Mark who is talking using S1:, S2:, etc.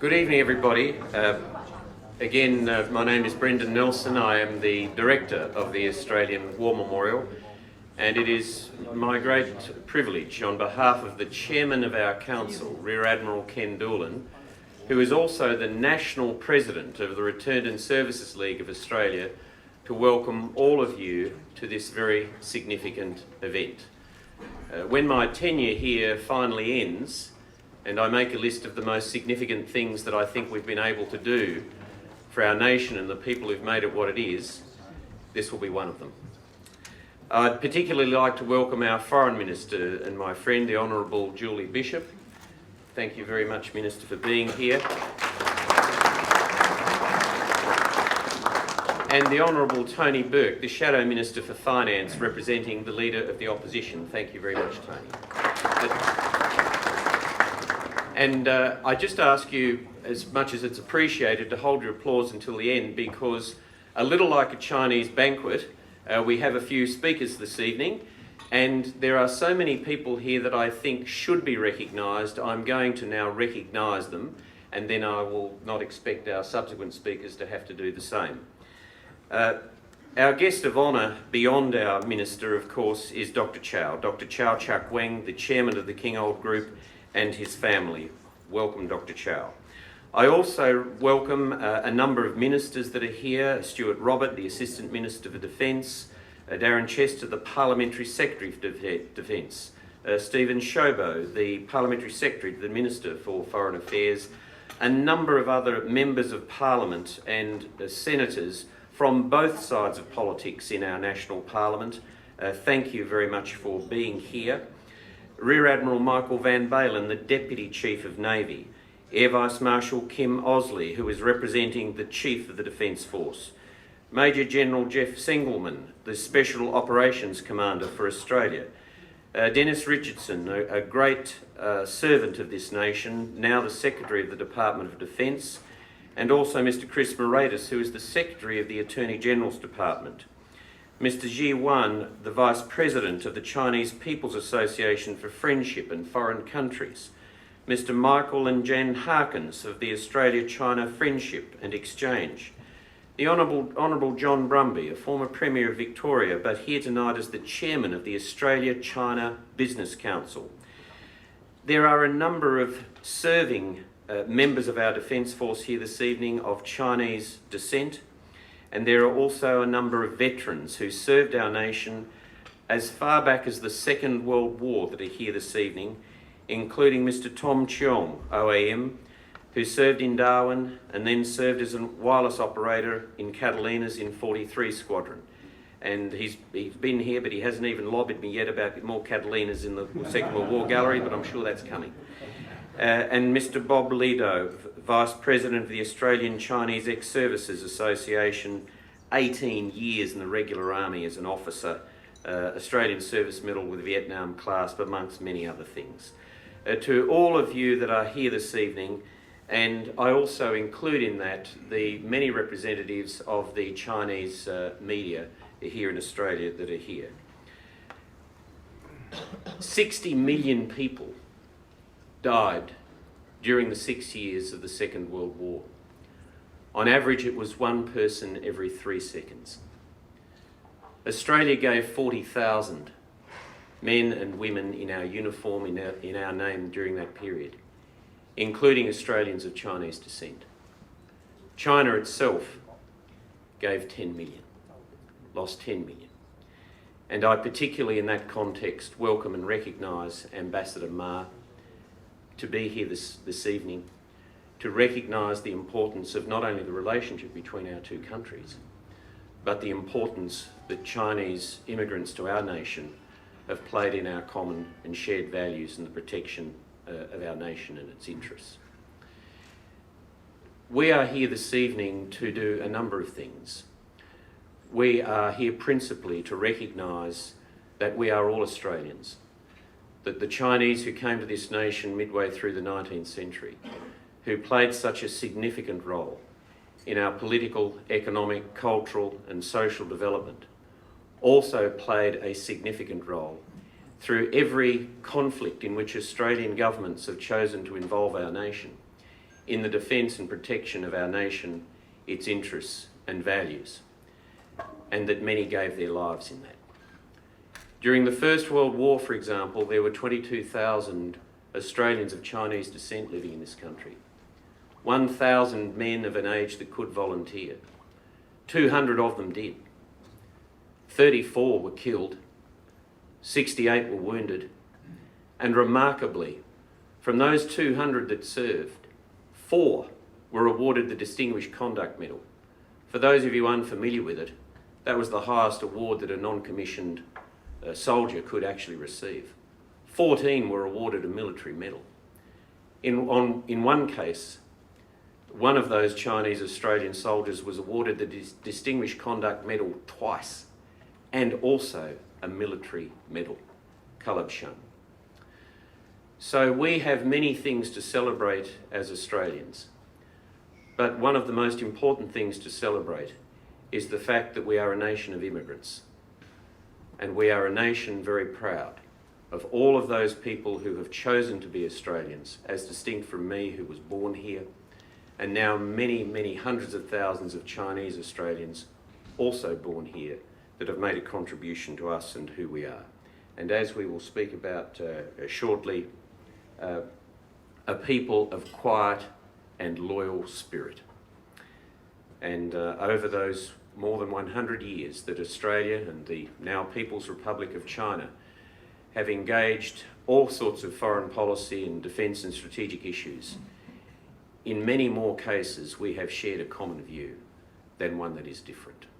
S1: Good evening, everybody. Again, my name is Brendan Nelson. I am the Director of the Australian War Memorial, and it is my great privilege on behalf of the Chairman of our Council, Rear Admiral Ken Doolan, who is also the National President of the Returned and Services League of Australia, to welcome all of you to this very significant event. When my tenure here finally ends, and I make a list of the most significant things that I think we've been able to do for our nation and the people who've made it what it is, this will be one of them. I'd particularly like to welcome our Foreign Minister and my friend, the Honourable Julie Bishop. Thank you very much, Minister, for being here. And the Honourable Tony Burke, the Shadow Minister for Finance, representing the Leader of the Opposition. Thank you very much, Tony. And I just ask you, as much as it's appreciated, to hold your applause until the end, because a little like a Chinese banquet, we have a few speakers this evening, and there are so many people here that I think should be recognised. I'm going to now recognise them, and then I will not expect our subsequent speakers to have to do the same. Our guest of honour, beyond our Minister, of course, is Dr. Chow Chak Weng, the Chairman of the Kingold Group, and his family. Welcome, Dr. Chow. I also welcome a number of ministers that are here: Stuart Robert, the Assistant Minister for Defence, Darren Chester, the Parliamentary Secretary for Defence, Stephen Shobo, the Parliamentary Secretary to the Minister for Foreign Affairs, a number of other members of Parliament and senators from both sides of politics in our national Parliament. Thank you very much for being here. Rear Admiral Michael Van Balen, the Deputy Chief of Navy, Air Vice Marshal Kim Osley, who is representing the Chief of the Defence Force, Major General Jeff Sengelman, the Special Operations Commander for Australia, Dennis Richardson, a great servant of this nation, now the Secretary of the Department of Defence, and also Mr. Chris Moratis, who is the Secretary of the Attorney General's Department, Mr. Ji Wan, the Vice President of the Chinese People's Association for Friendship and Foreign Countries, Mr. Michael and Jan Harkins of the Australia-China Friendship and Exchange, the Honourable John Brumby, a former Premier of Victoria, but here tonight as the Chairman of the Australia-China Business Council. There are a number of serving members of our Defence Force here this evening of Chinese descent, and there are also a number of veterans who served our nation as far back as the Second World War that are here this evening, including Mr. Tom Cheong, AWM, who served in Darwin and then served as a wireless operator in Catalina's in 43 Squadron. And he's been here, but he hasn't even lobbied me yet about more Catalinas in the Second World War gallery, but I'm sure that's coming. And Mr. Bob Lido, Vice President of the Australian Chinese Ex-Services Association, 18 years in the regular army as an officer, Australian Service Medal with Vietnam clasp, amongst many other things. To all of you that are here this evening, and I also include in that the many representatives of the Chinese media here in Australia that are here. 60 million people died during the 6 years of the Second World War. On average, it was one person every 3 seconds. Australia gave 40,000 men and women in our uniform, in our name during that period, including Australians of Chinese descent. China itself gave 10 million, lost 10 million. And I particularly in that context welcome and recognise Ambassador Ma to be here this evening to recognise the importance of not only the relationship between our two countries, but the importance that Chinese immigrants to our nation have played in our common and shared values and the protection of our nation and its interests. We are here this evening to do a number of things. We are here principally to recognise that we are all Australians, that the Chinese who came to this nation midway through the 19th century, who played such a significant role in our political, economic, cultural and social development, also played a significant role through every conflict in which Australian governments have chosen to involve our nation in the defence and protection of our nation, its interests and values, and that many gave their lives in that. During the First World War, for example, there were 22,000 Australians of Chinese descent living in this country. 1,000 men of an age that could volunteer. 200 of them did. 34 were killed. 68 were wounded. And remarkably, from those 200 that served, 4 were awarded the Distinguished Conduct Medal. For those of you unfamiliar with it, that was the highest award that a non-commissioned soldier could actually receive. 14 were awarded a military medal. In one case, one of those Chinese Australian soldiers was awarded the Distinguished Conduct Medal twice, and also a military medal, coloured shun. So we have many things to celebrate as Australians, but one of the most important things to celebrate is the fact that we are a nation of immigrants, and we are a nation very proud of all of those people who have chosen to be Australians, as distinct from me, who was born here, and now many, many hundreds of thousands of Chinese Australians also born here that have made a contribution to us and who we are. And as we will speak about shortly, a people of quiet and loyal spirit. And over those more than 100 years that Australia and the now People's Republic of China have engaged all sorts of foreign policy and defence and strategic issues, in many more cases we have shared a common view than one that is different.